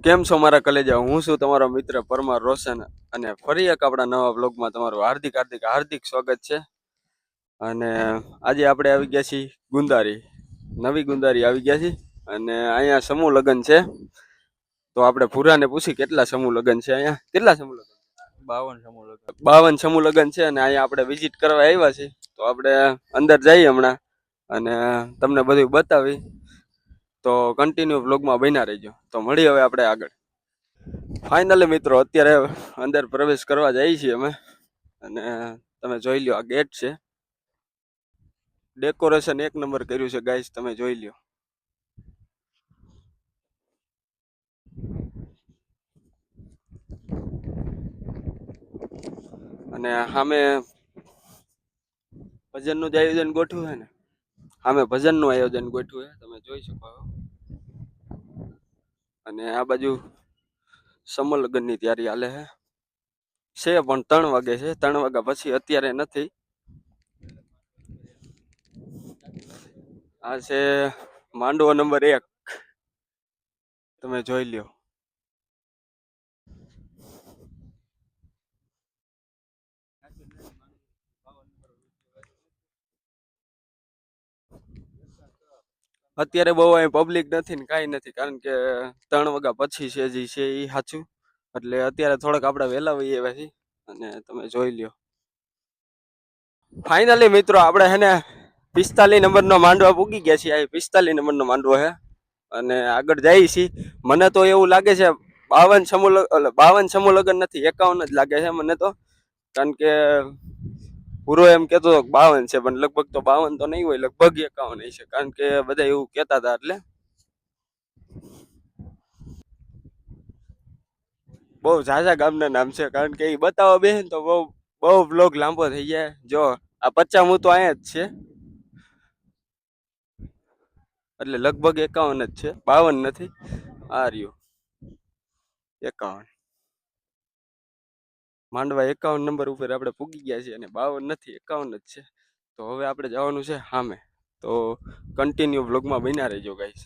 કેમ છો મારા કલેજા? હું છું તમારો મિત્ર પરમાર રોશન અને ફરી એક આપણા નવા બ્લોગમાં તમારું હાર્દિક હાર્દિક હાર્દિક સ્વાગત છે. અને આજે આપણે આવી ગયા છીએ ગુંદારી, નવી ગુંદારી આવી ગયા છીએ અને અહીંયા સમૂહ લગ્ન છે. તો આપણે ભૂરાને પૂછી કેટલા સમૂહ લગ્ન છે અહીંયા, કેટલા સમૂહ લગ્ન? 52 સમૂહ લગ્ન. 52 સમૂહ લગ્ન છે અને અહીંયા આપણે વિઝિટ કરવા આવ્યા છીએ. તો આપણે અંદર જઈએ હમણાં અને તમને બધું બતાવી. તો કન્ટિન્યુ વ્લોગમાં બન્યા રહેજો. તો મળી હવે આપણે આગળ. ફાઇનલી મિત્રો અત્યારે અંદર પ્રવેશ કરવા જઈએ છીએ અમે અને તમે જોઈ લ્યો આ ગેટ છે. ડેકોરેશન એક નંબર કર્યું છે ગાઈસ, તમે જોઈ લ્યો. અને સામે ભજનનું જ આયોજન ગોઠવું છે ને, સામે ભજનનું આયોજન ગોઠવું છે, તમે જોઈ શકો. અને આ બાજુ સમૂહ લગ્નની તૈયારી હાલે છે પણ 3 વાગે છે. 3 વાગ્યા પછી અત્યારે નથી. આ છે માંડવો નંબર 1, તમે જોઈ લ્યો. અત્યારે બહુ અહીં પબ્લિક નથી ને કાંઈ નથી, કારણ કે 3 વાગ્યા પછી છે જે છે એ સાચું. એટલે અત્યારે થોડાક આપણે વહેલા વહી આવ્યા છીએ અને તમે જોઈ લ્યો. ફાઇનલી મિત્રો આપણે હે ને 45 નંબરનો માંડવા પૂગી ગયા છીએ. આ 45 નંબરનો માંડવો છે અને આગળ જઈએ છીએ. મને તો એવું લાગે છે 52 સમૂહ લગ્ન નથી, 51 જ લાગે છે મને તો, કારણ કે પૂરો એમ કેતો 52 છે પણ લગભગ તો 52 તો નહીં હોય, લગભગ 51 છે, કારણ કે બધા એવું કેતા હતા. એટલે બહુ ઝાઝા ગામના નામ છે, કારણ કે એ બતાવવા બેસે ને તો બહુ બ્લોગ લાંબો થઈ જાય. જો આ 50 તો અહીંયા જ છે, એટલે લગભગ 51 જ છે, 52 નથી. આ રહ્યું 51 માંડવા. 51 નંબર ઉપર આપણે પૂગી ગયા છીએ અને 52 નથી, 51 જ છે. તો હવે આપણે જવાનું છે સામે. તો કન્ટિન્યુ વ્લોગમાં બન્યા રહેજો ગાઈસ.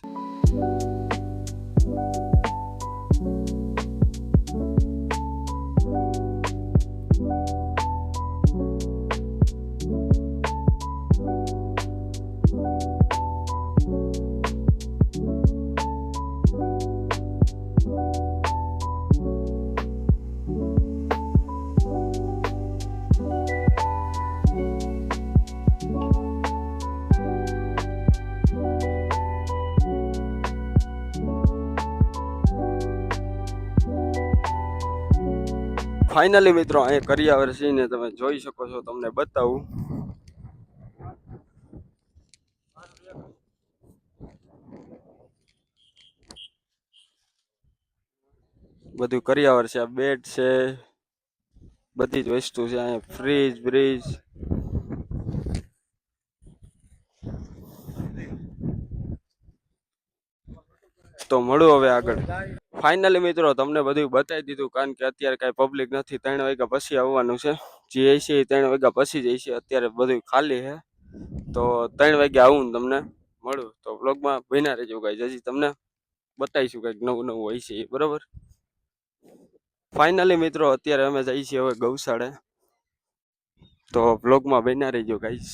ફાઇનલી મિત્રો અહીંયા કરિયાવર છે ને, તમે જોઈ શકો છો. તમને બતાવું. બધું કરિયાવર છે. આ બેડ છે, બધી જ વસ્તુ છે અહીંયા. Fridge bridge. તો મળું હવે આગળ. ફાઇનલી મિત્રો તમને બધું બતાવી દીધું, કારણ કે અત્યારે કાંઈ પબ્લિક નથી. 3 વાગ્યા પછી આવવાનું છે. જે છે એ 3 વાગ્યા પછી જ છે. અત્યારે બધું ખાલી છે. તો 3 વાગે આવું ને તમને મળું. તો વ્લોગમાં બન્યા રહેજો ગાઈસ, હજી તમને બતાવીશું કંઈક નવું નવું હોય છે, બરોબર. ફાઇનલી મિત્રો અત્યારે અમે જઈએ છીએ હવે ગૌશાળે. તો વ્લોગમાં બન્યા રહેજો ગાઈસ.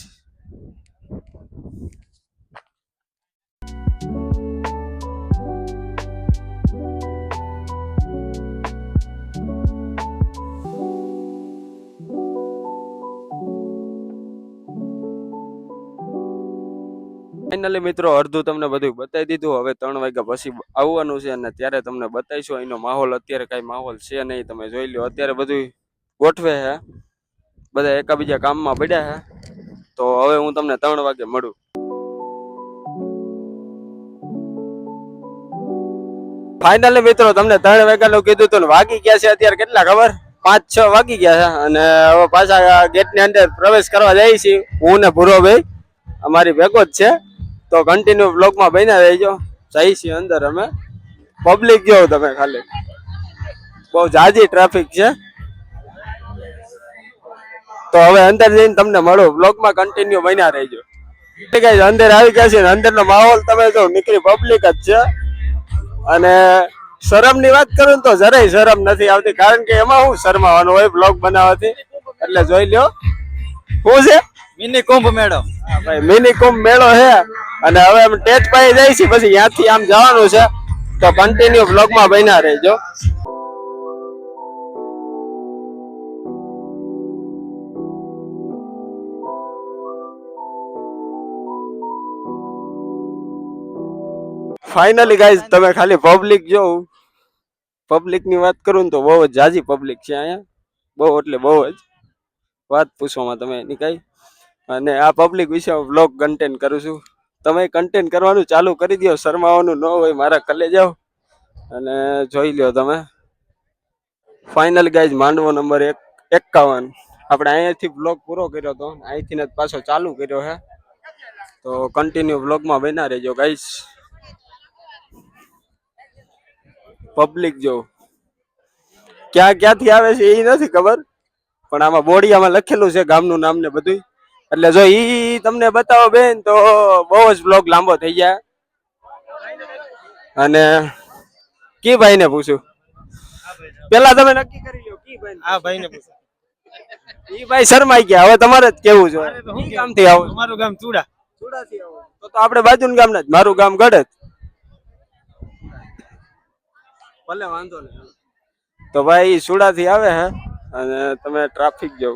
ફાઇનલી મિત્રો અડધું તમને બધું બતાવી દીધું. હવે 3 વાગ્યા પછી આવવાનું છે અને ત્યારે તમને બતાવીશું. એનો માહોલ અત્યારે કાંઈ માહોલ છે નહીં, તમે જોઈ લો. અત્યારે બધું ગોઠવે છે, બધા એકાબીજા કામમાં પડ્યા છે. તો હવે હું તમને 3 વાગે મળું. ફાઇનલી મિત્રો તમને 3 વાગ્યાનું કીધું હતું, વાગી ગયા છે અત્યારે કેટલા ખબર? 5-6 વાગી ગયા છે અને હવે પાછા ગેટની અંદર પ્રવેશ કરવા જઈએ છીએ. હું ને ભૂરો ભાઈ અમારી ભેગો જ છે. તો કન્ટિન્યુ બ્લોગમાં બન્યા રહેજો. જઈએ છીએ અંદર અમે. પબ્લિક જો તમે ખાલી, બહુ જાજી ટ્રાફિક છે. તો હવે અંદર જઈને તમને મળું. બ્લોગમાં કન્ટિન્યુ બન્યા રહેજો. અંદર આવી ગયા છે ને અંદરનો માહોલ તમે જો, નીકળી પબ્લિક જ છે અને શરમ ની વાત કરું ને તો જરાય શરમ નથી આવતી, કારણ કે એમાં હું શરમાવાનું હોય બ્લોગ બનાવવાથી. એટલે જોઈ લ્યો શું છે મિની કુંભ મેળો. ભાઈ મિની કુંભ મેળો છે અને હવે અમે ટેચ પાઈ જાય છે, પછી ત્યાંથી આમ જવાનું છે. તો કન્ટિન્યુ બ્લોગમાં બન્યા રહેજો. ફાઇનલી ગાઈઝ તમે ખાલી પબ્લિક જોવ, પબ્લિક ની વાત કરું ને તો બહુ જ જાજી પબ્લિક છે અહીંયા, બહુ એટલે બહુ જ વાત પૂછવામાં તમે એની કઈ. અને આ પબ્લિક વિશે હું વ્લોગ કન્ટેન્ટ કરું છું. તમે કન્ટેન્ટ કરવાનું ચાલુ કરી દો, શરમાવાનું ન હોય, મારા કલે જાઓ અને જોઈ લ્યો તમે. ફાઇનલી ગાઈઝ માંડવો નંબર 51 આપણે અહીંયાથી બ્લોગ પૂરો કર્યો હતો, અહીંથી જ પાછો ચાલુ કર્યો છે. તો કન્ટિન્યુ બ્લોગમાં બન્યા રહેજો ગાઈઝ. પબ્લિક જો ક્યાંથી આવે છે એ નથી ખબર, પણ આમાં બોડિયામાં લખેલું છે ગામનું નામ ને બધું. એટલે જો ઈ તમને બતાવો બેન તો બહુ જ બ્લોગ લાંબો થઈ જાય. અને કી ભાઈ ને પૂછું પેલા, તમે નક્કી કરી લો કી ભાઈ. આ ભાઈ ને પૂછો. ઈ ભાઈ શરમાઈ ગયા, હવે તમારે જ કેવું છે. ઈ ગામથી આવો? મારું ગામ ચૂડા. ચૂડાથી આવો તો આપણે બાજુનું ગામ ના જ. મારું ગામ ગઢ. ભલે વાંધો નહીં. તો ભાઈ સુડાથી આવે હે અને તમે ટ્રાફિક જો.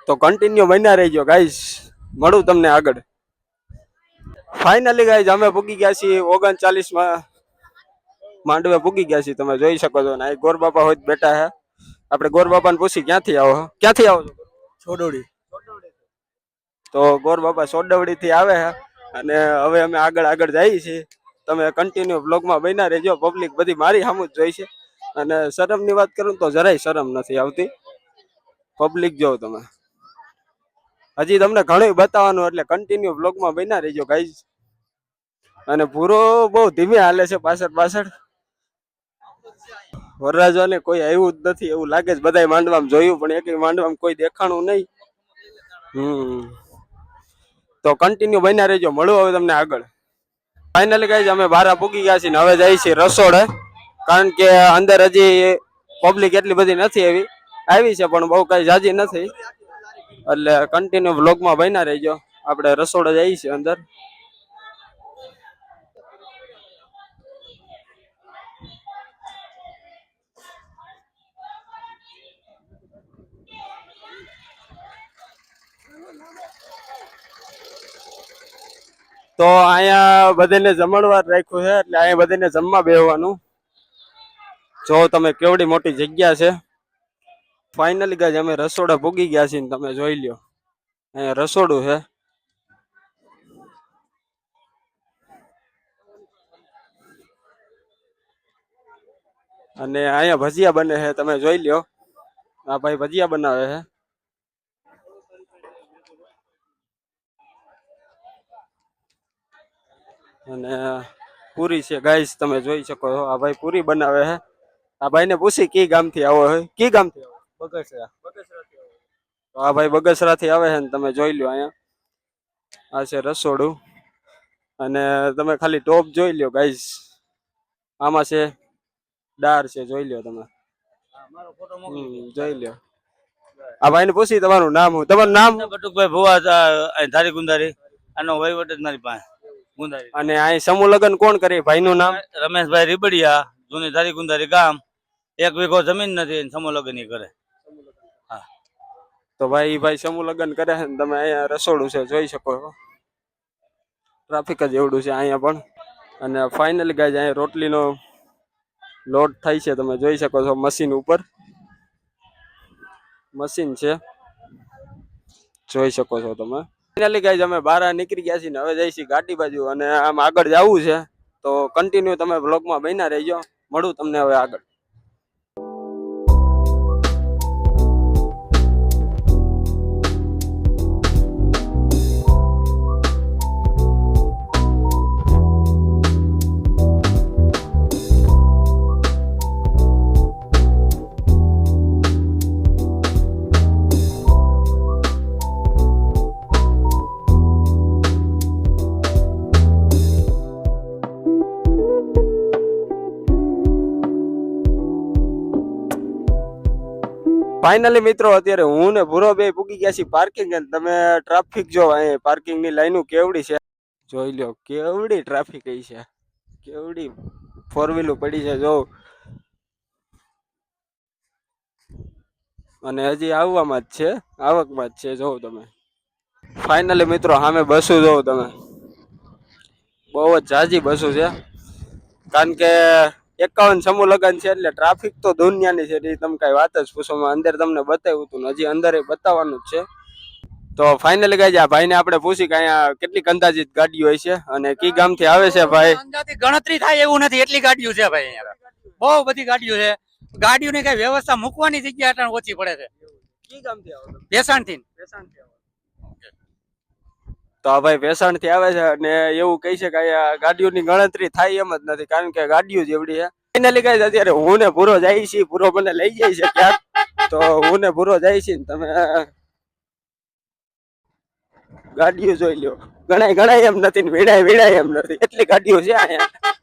તો કન્ટિન્યુ બન્યા રહેજો ગાઈસ, મળું તમને આગળ. ફાઇનલી ગાઈસ અમે પૂગી ગયા છીએ 39માં માંડવે પૂગી ગયા છીએ. તમે જોઈ શકો છો ને ગોર બાપા હોય બેઠા હે. આપણે ગોર બાપાને પૂછી ક્યાંથી આવો છો? છોડોડી. તો ગોર બાપા સોડવડી થી આવે હે અને હવે અમે આગળ જઈએ છીએ. તમે કન્ટિન્યુ બ્લોગમાં બન્યા રહેજો. પબ્લિક બધી મારી સામું જ જોઈ છે અને શરમની વાત કરું તો જરાય શરમ નથી આવતી. પબ્લિક જો તમે, હજી તમને ઘણું બતાવવાનું, એટલે કન્ટિન્યુ બ્લોગમાં બન્યા રહેજો ગાઈઝ. અને પૂરો બહુ ધીમે હાલે છે પાછળ. વરરાજાને કોઈ આવ્યું જ નથી એવું લાગે છે. બધાય માંડવામાં જોયું પણ એક માંડવામાં કોઈ દેખાણું નહીં. તો કન્ટિન્યુ બન્યા રહેજો, મળું હવે તમને આગળ. ફાઇનલી ગાઈઝ અમે બારા પૂગી ગયા છીએ, હવે જઈએ છીએ રસોડે, કારણ કે અંદર હજી પબ્લિક એટલી બધી નથી આવી છે પણ બહુ કઈ જાજી નથી. એટલે કન્ટિન્યુ વ્લોગમાં બન્યા રહેજો. આપણે રસોડે જઈએ છીએ અંદર. તો અહીંયા બધાને જમણવાર રાખ્યું છે, એટલે અહીંયા બધાને જમવા બેસવાનું. જો તમે કેવડી મોટી જગ્યા છે. ફાઇનલી ગાઈઝ અમે રસોડા પૂગી ગયા છીએ, તમે જોઈ લ્યો અહીંયા રસોડું છે. અને અહીંયા ભજીયા બને છે, તમે જોઈ લ્યો. આ ભાઈ ભજીયા બનાવે છે. અને પૂરી છે ગાઈસ, તમે જોઈ શકો છો. આ ભાઈ પૂરી બનાવે છે. આ ભાઈને પૂછી કી ગામથી આવો છે? કી ગામથી આવો? બગસરા. તો આ ભાઈ બગસરાથી આવે છે ને તમે જોઈ લ્યો. અહીંયા આ છે રસોડું અને તમે ખાલી ટોપ જોઈ લ્યો ગાઈસ. આમાં છે દાળ છે, જોઈ લ્યો તમે. જોઈ લ્યો. આ ભાઈને પૂછી તમારું નામ હું? તમારું નામ? બટુકભાઈ ભુવા, ધારી ગુંદારી. આનો વહીવટ જ મારી પાસે ગુંદારી. અને અહીં સમૂહ લગ્ન કોણ કરે? ભાઈનું નામ? રમેશભાઈ રીબડિયા, જૂની ધારી ગુંદારી ગામ. 1 વીઘો જમીન નથી, સમૂહ લગ્ન કરે. હા તો ભાઈ સમૂહ લગ્ન કરે છે ને તમે અહીંયા રસોડું છે જોઈ શકો છો. ટ્રાફિક જ એવડું છે અહીંયા પણ. અને ફાઇનલી ગાઈઝ અહીંયા રોટલીનો લોટ થાય છે, તમે જોઈ શકો છો. મશીન ઉપર મશીન છે, જોઈ શકો છો તમે. ફાઇનલી ગાઈઝ અમે બહાર નીકળી ગયા છીએ ને હવે જઈએ છીએ ગાડી બાજુ અને આમ આગળ જવું છે. તો કન્ટિન્યુ તમે બ્લોગમાં બન્યા રહેજો, મળું તમને હવે આગળ. ફાઇનલી મિત્રો અત્યારે હું ને ભૂરો બે પૂગી ગયા છીએ પાર્કિંગ અને તમે ટ્રાફિક જો અહીં પાર્કિંગ ની લાઈનો કેવડી છે જોઈ લ્યો કેવડી ટ્રાફિક છે કેવડી ફોર વ્હીલો પડી છે જો અને હજી આવવામાં જ છે આવકમાં જ છે જોવો તમે ફાઇનલી મિત્રો સામે બસો જોવો તમે બહુ જ ઝાઝી બસો છે કારણ કે 51 સમૂહ લગન છે એટલે ટ્રાફિક તો દુનિયાની છે એ તમે કઈ વાત જ પૂછો અંદર તમને બતાવ્યું હતું ને હજી અંદર બતાવવાનું જ છે તો ફાઇનલી કઈ આ ભાઈને આપણે પૂછી કે અહીંયા કેટલી અંદાજિત ગાડીઓ હોય છે અને કી ગામથી આવે છે ભાઈ અંદાજિત ગણતરી થાય એવું નથી એટલી ગાડીઓ છે ભાઈ અહીંયા બહુ બધી ગાડીઓ છે ગાડીઓની કઈ વ્યવસ્થા મૂકવાની જગ્યા અટાણે ઓછી પડે છે કી ગામથી આવો તમે બેસાણથી વેસાણથી આવો તો આ ભાઈ વેસાણથી આવે છે અને એવું કહી છે કે અહીંયા ગાડીઓની ગણતરી થાય એમ જ નથી કારણ કે ગાડીઓ જેવડી છે ફાઇનલી કઈ અત્યારે હું ને ભૂરો જાય છે ભૂરો મને લઈ જાય છે ક્યાંક તો હું ને ભૂરો જાય છે ને તમે ગાડીઓ જોઈ લ્યો ગણાય એમ નથી ને વીણાય એમ નથી એટલી ગાડીઓ છે અહીંયા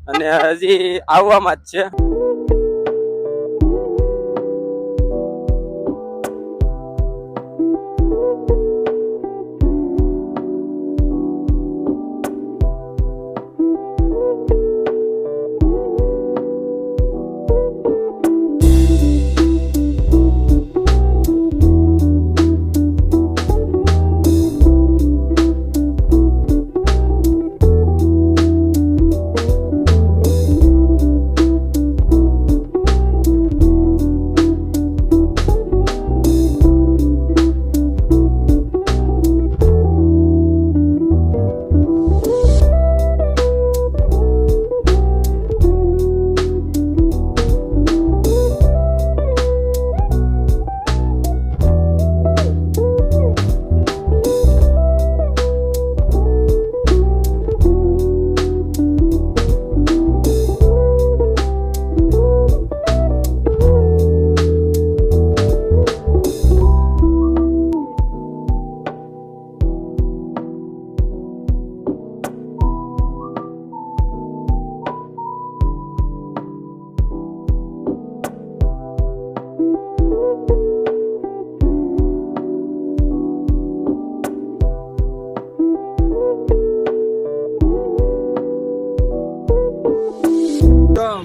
અને હજી આવવામાં જ છે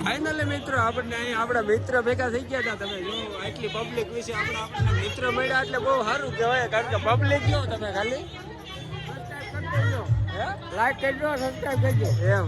ફાઇનલી મિત્રો આપણને અહીં આપણા મિત્ર ભેગા થઈ ગયા હતા તમે જો આટલી પબ્લિક વિશે આપણને મિત્ર મળ્યા એટલે બહુ સારું કહેવાય કારણ કે પબ્લિક જો તમે ખાલી લાઈક કરજો સબસ્ક્રાઇબ કરજો એમ